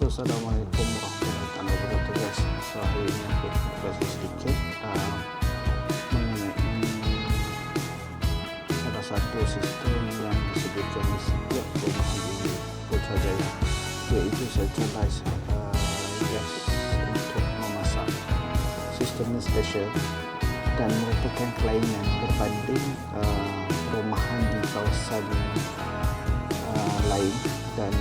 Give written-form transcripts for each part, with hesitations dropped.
Assalamualaikum warahmatullahi wabarakatuh guys. So hari ini aku nak bahas sedikit mengenai salah satu sistem yang disediakan di setiap perumahan di Putrajaya, iaitu centralized gas untuk memasak. Sistem ini special dan merupakan kelainan berbanding perumahan di kawasan lain, dan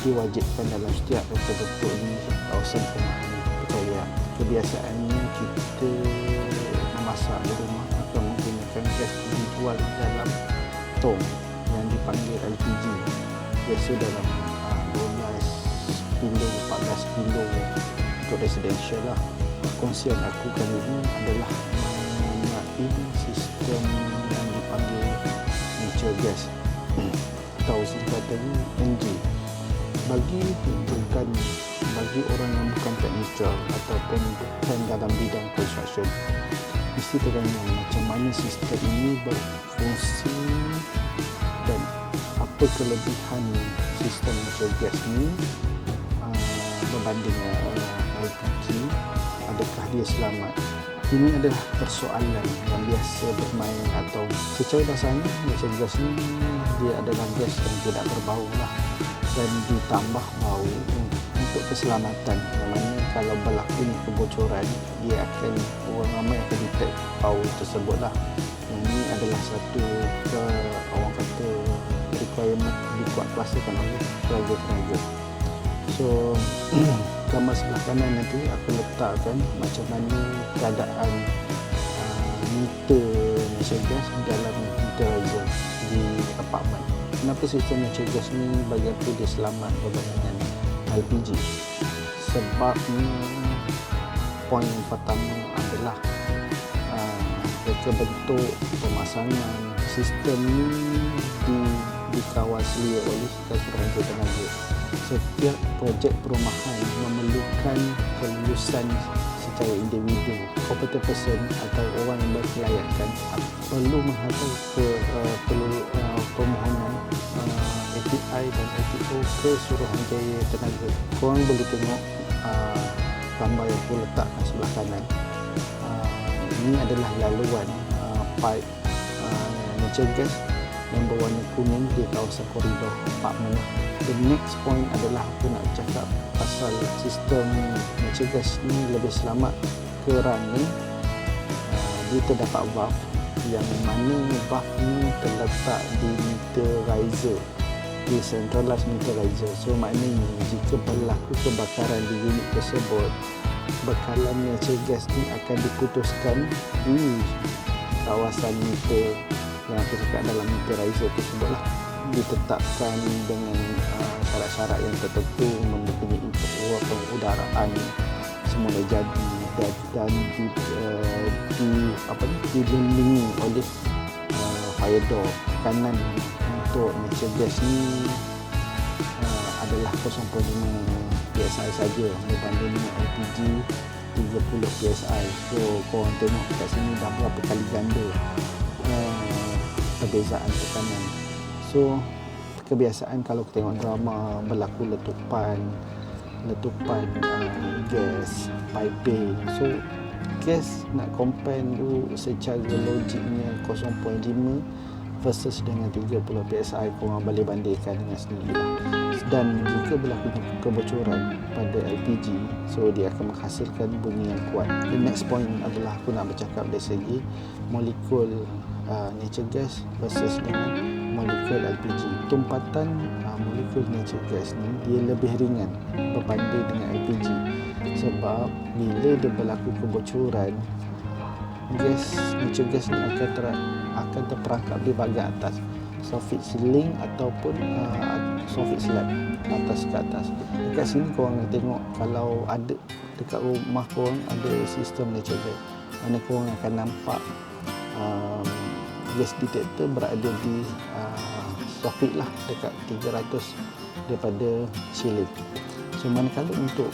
diwajibkan dalam setiap betul-betul di kawasan perumahan Putrajaya. Kebiasaannya kita memasak di rumah atau menggunakan gas dijual dalam tong yang dipanggil LPG, biasa dalam 12 kilo 14 kilo untuk residential lah. Kongsian aku kali ini adalah mengenai sistem yang dipanggil natural gas atau singkatannya NG. Bagi orang yang bukan teknikal ataupun bukan dalam bidang construction, mesti tanya macam mana sistem ini berfungsi dan apa kelebihan sistem natural gas ini berbanding LPG. Adakah dia selamat? Ini adalah persoalan yang biasa bermain, atau secara dasarnya natural gas ini dia adalah gas yang tidak berbau lah, dan ditambah bau untuk keselamatan, yang mana kalau berlaku kebocoran dia akan, orang ramai akan detect bau tersebut lah. Ini adalah satu orang kata requirement dikuat kuasakan oleh tenaga-tenaga. So gambar sebelah kanan nanti aku letakkan macam mana keadaan meter natural gas dalam meterizer di apartmen. Kenapa sistem natural gas ni bagi aku dia selamat berbanding LPG? Sebabnya poin yang pertama adalah reka bentuk pemasangan sistem ni dikawasi oleh tenaga. Setiap projek perumahan memerlukan kelulusan secara individu. Competent person atau orang yang berkelayakan perlu menghantar permohonan API dan ATO ke Suruhanjaya Tenaga. Korang boleh tengok gambar yang aku letakkan sebelah kanan. Ini adalah laluan pipe natural gas yang berwarna kuning di kawasan koridor apartmen. The next point adalah aku nak cakap pasal sistem natural gas ni lebih selamat kerana dia terdapat valve, yang mana valve ni terletak di meterizer, di centralized meterizer. So maknanya jika berlaku kebakaran di unit tersebut, bekalan natural gas ni akan diputuskan di kawasan meter yang aku cakap dalam meterizer tersebut lah. Ditetapkan dengan syarat-syarat yang tertentu, mempunyai pengudaraan semua dah jadi, dan dilindungi oleh fire door. Tekanan untuk natural gas ni adalah 0.5 PSI saja berbanding dengan LPG 30 PSI. So korang tengok kat sini dah berapa kali ganda perbezaan tekanan. So kebiasaan kalau kita tengok drama berlaku letupan gas, piping. So gas nak compare dulu secara logiknya 0.5 versus dengan 30 PSI, korang boleh bandingkan dengan sendiri. Dan jika berlaku kebocoran pada LPG, so dia akan menghasilkan bunyi yang kuat. The next point adalah aku nak bercakap dari segi molekul natural gas versus dengan molekul LPG. Tumpatan molekul natural gas ni dia lebih ringan berbanding dengan LPG, sebab bila dia berlaku kebocoran, natural gas ni akan terperangkap di bahagian atas, soffit ceiling ataupun soffit slab, atas ke atas. Dekat sini korang tengok, kalau ada dekat rumah korang ada sistem natural gas, mana korang akan nampak gas detector berada di soffit lah, dekat 300 daripada ceiling. So manakala untuk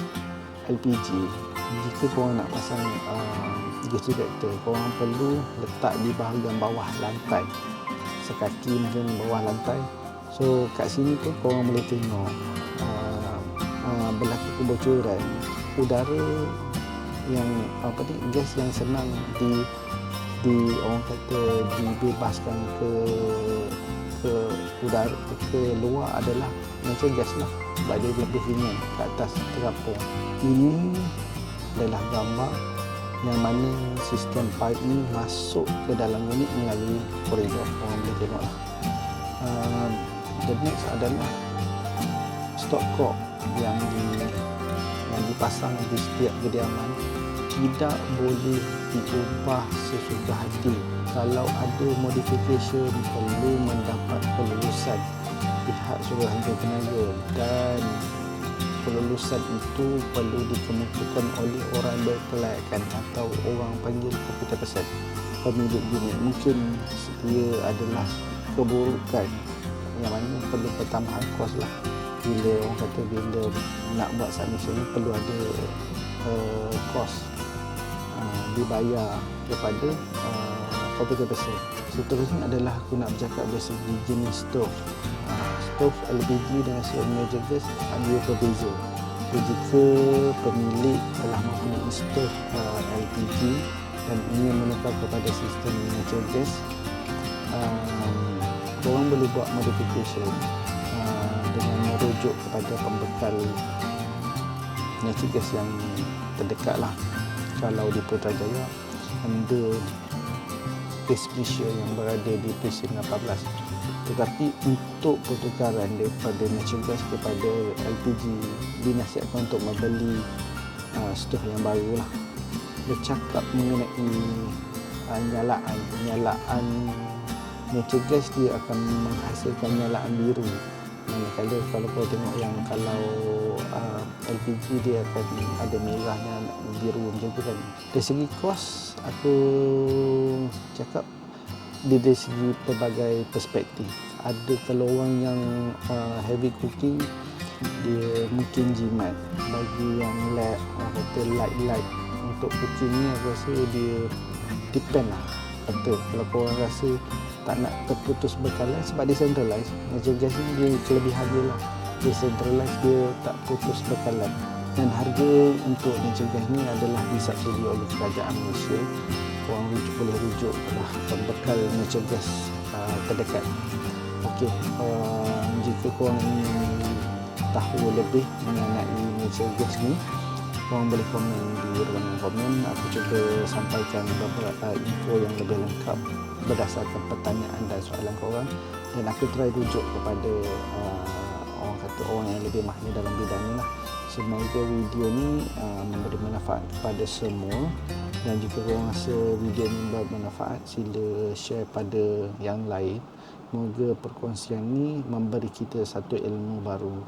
LPG, jika korang nak pasang gas detector, korang perlu letak di bahagian bawah lantai, sekaki mungkin bawah lantai. So kat sini tu korang boleh tengok berlaku kebocoran udara yang gas yang senang orang kata dibebaskan ke udara, ke luar adalah natural gas lah, sebab dia lebih ringan ke atas terapung. Ini adalah gambar yang mana sistem pipe ni masuk ke dalam unit melalui koridor. Orang boleh tengok lah. The next adalah stopcock yang dipasang di setiap kediaman tidak boleh diubah sesuka hati. Kalau ada modification perlu mendapat kelulusan pihak suruhanjaya tenaga, dan kelulusan itu perlu dikemukakan oleh orang berkelayakan atau orang panggil komputer person, pemilik unit. Mungkin dia adalah keburukan yang mana perlu pertambahan kos lah. Bila orang kata bila nak buat submission ni perlu ada kos dibayar kepada komputer person. Seterusnya adalah aku nak bercakap dari segi jenis stov. Stov LPG dan natural gas ada berbeza. Jika pemilik telah mempunyai stov LPG dan ingin menukar kepada sistem natural gas, korang boleh buat modification dengan merujuk kepada pembekal natural gas yang terdekat lah. Kalau di Putrajaya under base Malaysia yang berada di precinct 18. Tetapi untuk pertukaran daripada natural gas kepada LPG, dinasihatkan untuk membeli stov yang baru lah. Bercakap mengenai nyalaan natural gas, dia akan menghasilkan nyalaan biru. Manakala kalau kau tengok yang kalau LPG dia akan ada merahnya, biru macam tu kan. Dari segi kos, aku cakap dari segi pelbagai perspektif. Ada kalau orang yang heavy cooking, dia mungkin jimat. Bagi yang orang kata light untuk cooking ni, aku rasa dia depend lah. Kata kalau korang rasa tak nak terputus bekalan, sebab dia centralized, natural gas ni dia kelebihan dia lah, dia centralized, dia tak putus bekalan. Dan harga untuk natural gas ni adalah disubsidi oleh kerajaan Malaysia. Korang boleh rujuk lah pembekal natural gas terdekat. Okey, jika korang ingin tahu lebih mengenai natural gas ni, korang boleh komen di ruangan komen. Aku cuba sampaikan beberapa info yang lebih lengkap berdasarkan pertanyaan dan soalan korang, dan aku try rujuk kepada orang yang lebih mahir dalam bidang ni lah. Semoga video ni memberi manfaat kepada semua, dan jika korang rasa video ni bermanfaat, sila share pada yang lain. Semoga perkongsian ni memberi kita satu ilmu baru.